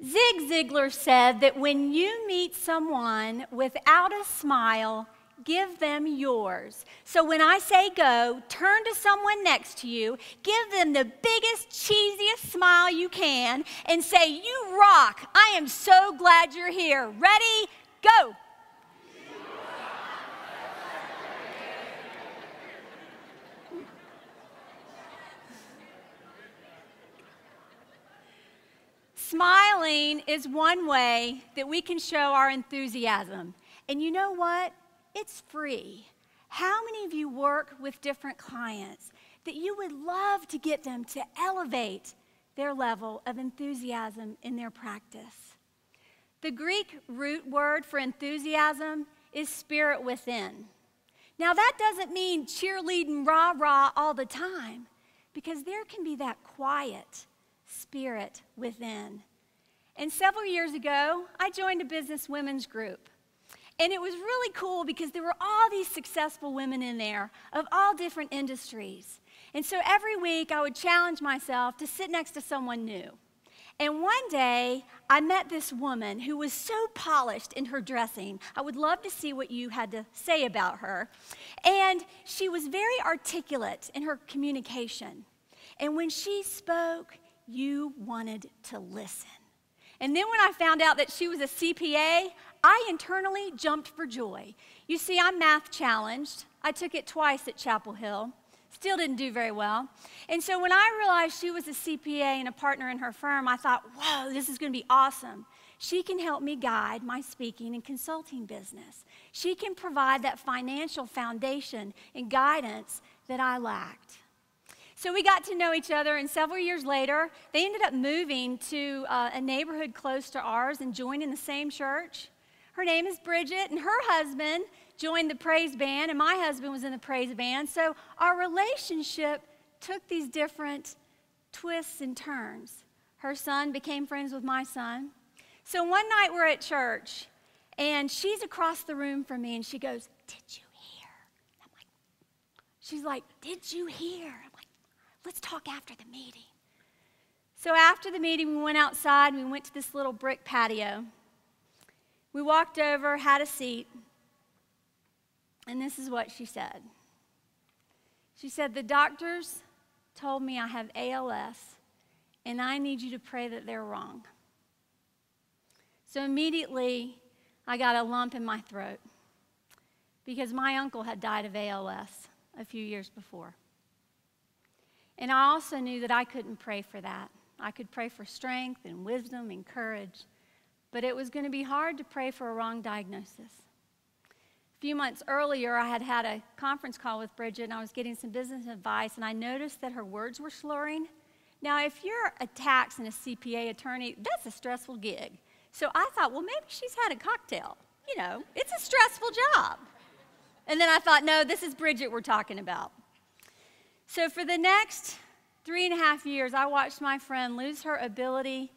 Zig Ziglar said that when you meet someone without a smile, give them yours. So when I say go, turn to someone next to you, give them the biggest, cheesiest smile you can, and say, "You rock. I am so glad you're here. Ready? Go." Smiling is one way that we can show our enthusiasm. And you know what? It's free. How many of you work with different clients that you would love to get them to elevate their level of enthusiasm in their practice? The Greek root word for enthusiasm is spirit within. Now, that doesn't mean cheerleading rah-rah all the time, because there can be that quiet spirit within. And several years ago, I joined a business women's group. And it was really cool because there were all these successful women in there of all different industries. And so every week I would challenge myself to sit next to someone new. And one day I met this woman who was so polished in her dressing. I would love to see what you had to say about her. And she was very articulate in her communication. And when she spoke, you wanted to listen. And then when I found out that she was a CPA, I internally jumped for joy. You see, I'm math challenged. I took it twice at Chapel Hill. Still didn't do very well. And so when I realized she was a CPA and a partner in her firm, I thought, whoa, this is going to be awesome. She can help me guide my speaking and consulting business. She can provide that financial foundation and guidance that I lacked. So we got to know each other, and several years later, they ended up moving to a neighborhood close to ours and joining the same church. Her name is Bridget, and her husband joined the praise band, and my husband was in the praise band. So our relationship took these different twists and turns. Her son became friends with my son. So one night we're at church, and she's across the room from me, and she goes, "Did you hear?" She's like, "Did you hear?" I'm like, "Let's talk after the meeting." So after the meeting, we went outside, and we went to this little brick patio. We walked over, had a seat, and this is what she said. She said, "The doctors told me I have ALS, and I need you to pray that they're wrong." So immediately, I got a lump in my throat because my uncle had died of ALS a few years before. And I also knew that I couldn't pray for that. I could pray for strength and wisdom and courage, but it was going to be hard to pray for a wrong diagnosis. A few months earlier, I had had a conference call with Bridget, and I was getting some business advice, and I noticed that her words were slurring. Now, if you're a tax and a CPA attorney, that's a stressful gig. So I thought, well, maybe she's had a cocktail. You know, it's a stressful job. And then I thought, no, this is Bridget we're talking about. So for the next 3.5 years, I watched my friend lose her ability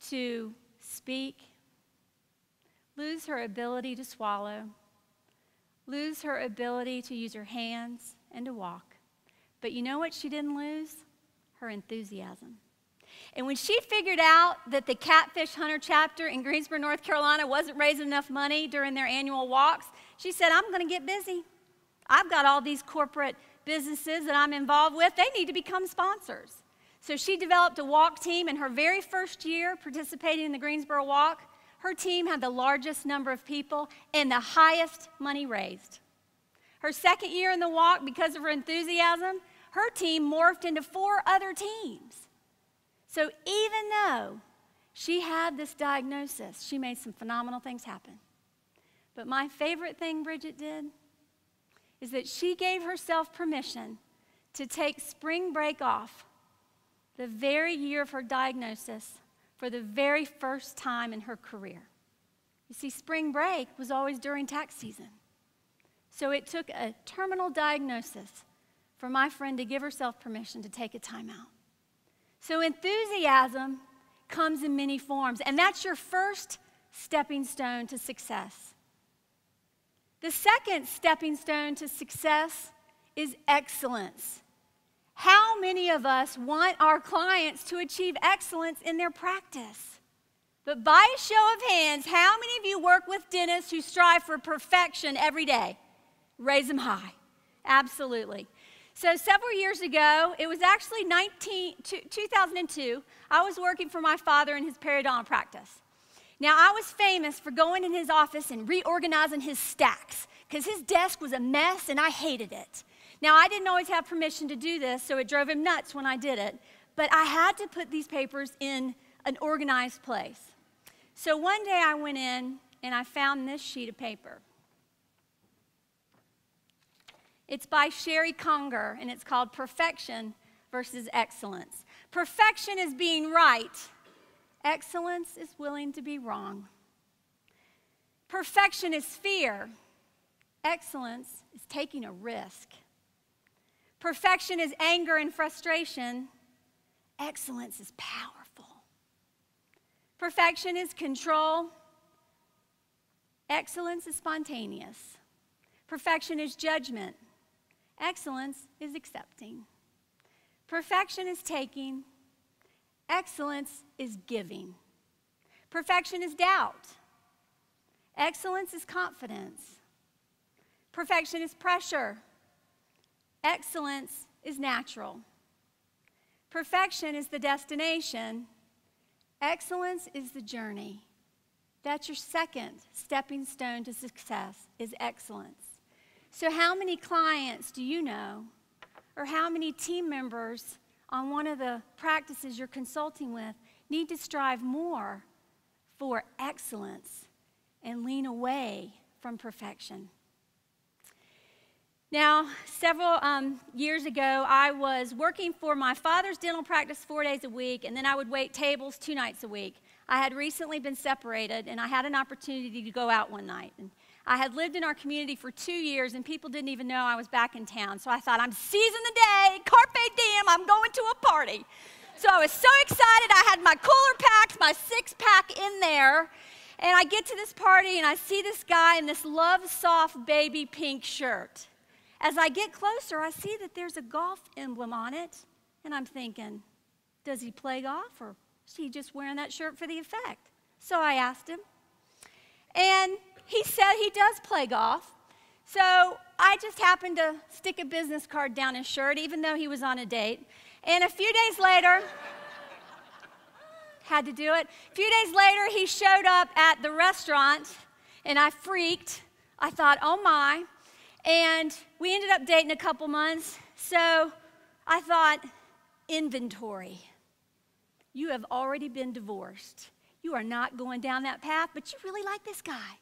to speak, lose her ability to swallow, lose her ability to use her hands and to walk. But you know what she didn't lose? Her enthusiasm. And when she figured out that the Catfish Hunter chapter in Greensboro, North Carolina wasn't raising enough money during their annual walks, she said, "I'm going to get busy. I've got all these corporate businesses that I'm involved with. They need to become sponsors." So she developed a walk team. In her very first year participating in the Greensboro Walk, her team had the largest number of people and the highest money raised. Her second year in the walk, because of her enthusiasm, her team morphed into 4 other teams. So even though she had this diagnosis, she made some phenomenal things happen. But my favorite thing Bridget did is that she gave herself permission to take spring break off the very year of her diagnosis for the very first time in her career. You see, spring break was always during tax season. So it took a terminal diagnosis for my friend to give herself permission to take a time out. So enthusiasm comes in many forms, and that's your first stepping stone to success. The second stepping stone to success is excellence. How many of us want our clients to achieve excellence in their practice? But by a show of hands, how many of you work with dentists who strive for perfection every day? Raise them high. Absolutely. So several years ago, it was actually 2002, I was working for my father in his periodontal practice. Now, I was famous for going in his office and reorganizing his stacks because his desk was a mess and I hated it. Now, I didn't always have permission to do this, so it drove him nuts when I did it. But I had to put these papers in an organized place. So one day I went in and I found this sheet of paper. It's by Sherry Conger, and it's called Perfection versus Excellence. Perfection is being right. Excellence is willing to be wrong. Perfection is fear. Excellence is taking a risk. Perfection is anger and frustration. Excellence is powerful. Perfection is control. Excellence is spontaneous. Perfection is judgment. Excellence is accepting. Perfection is taking. Excellence is giving. Perfection is doubt. Excellence is confidence. Perfection is pressure. Excellence is natural. Perfection is the destination. Excellence is the journey. That's your second stepping stone to success, is excellence. So how many clients do you know, or how many team members on one of the practices you're consulting with need to strive more for excellence and lean away from perfection? Now, several years ago, I was working for my father's dental practice 4 days a week, and then I would wait tables 2 nights a week. I had recently been separated, and I had an opportunity to go out one night. And I had lived in our community for 2 years, and people didn't even know I was back in town. So I thought, I'm seizing the day, carpe diem, I'm going to a party. So I was so excited. I had my cooler packed, my 6-pack in there. And I get to this party, and I see this guy in this Love Soft baby pink shirt. As I get closer, I see that there's a golf emblem on it. And I'm thinking, does he play golf, or is he just wearing that shirt for the effect? So I asked him. And he said he does play golf. So I just happened to stick a business card down his shirt, even though he was on a date. And a few days later, had to do it. A few days later, he showed up at the restaurant, and I freaked. I thought, oh my. And we ended up dating a couple months. So I thought, inventory. You have already been divorced. You are not going down that path, but you really like this guy.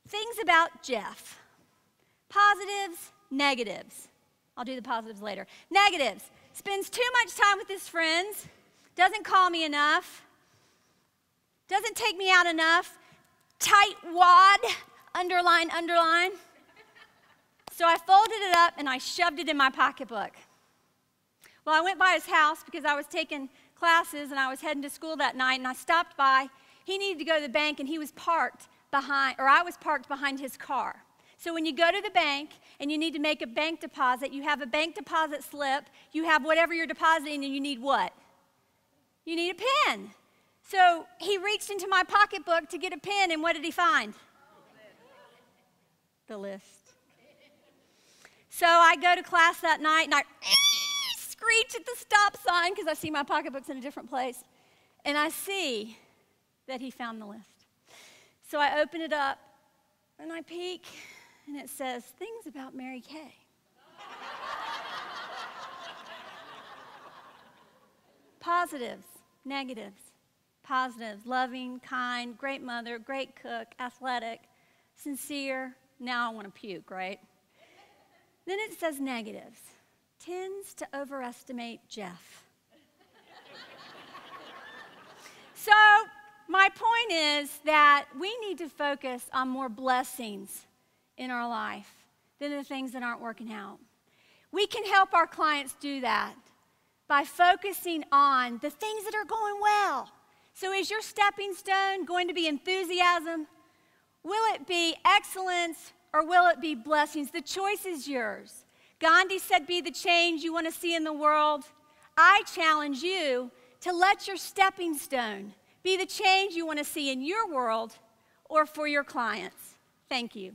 Things about Jeff. Positives, negatives. I'll do the positives later. Negatives. Spends too much time with his friends. Doesn't call me enough. Doesn't take me out enough. Tight wad. Underline, underline. So I folded it up and I shoved it in my pocketbook. Well, I went by his house because I was taking classes and I was heading to school that night, and I stopped by. He needed to go to the bank, and he was parked behind, or I was parked behind his car. So when you go to the bank and you need to make a bank deposit, you have a bank deposit slip, you have whatever you're depositing, and you need what? You need a pen. So he reached into my pocketbook to get a pen, and what did he find? The list. So I go to class that night, and I screech at the stop sign because I see my pocketbook's in a different place. And I see that he found the list. So I open it up, and I peek, and it says, things about Mary Kay. Positives, negatives. Positives, loving, kind, great mother, great cook, athletic, sincere. Now I want to puke, right? Then it says negatives. Tends to overestimate Jeff. So my point is that we need to focus on more blessings in our life than the things that aren't working out. We can help our clients do that by focusing on the things that are going well. So is your stepping stone going to be enthusiasm? Will it be excellence, or will it be blessings? The choice is yours. Gandhi said, be the change you want to see in the world. I challenge you to let your stepping stone be the change you want to see in your world or for your clients. Thank you.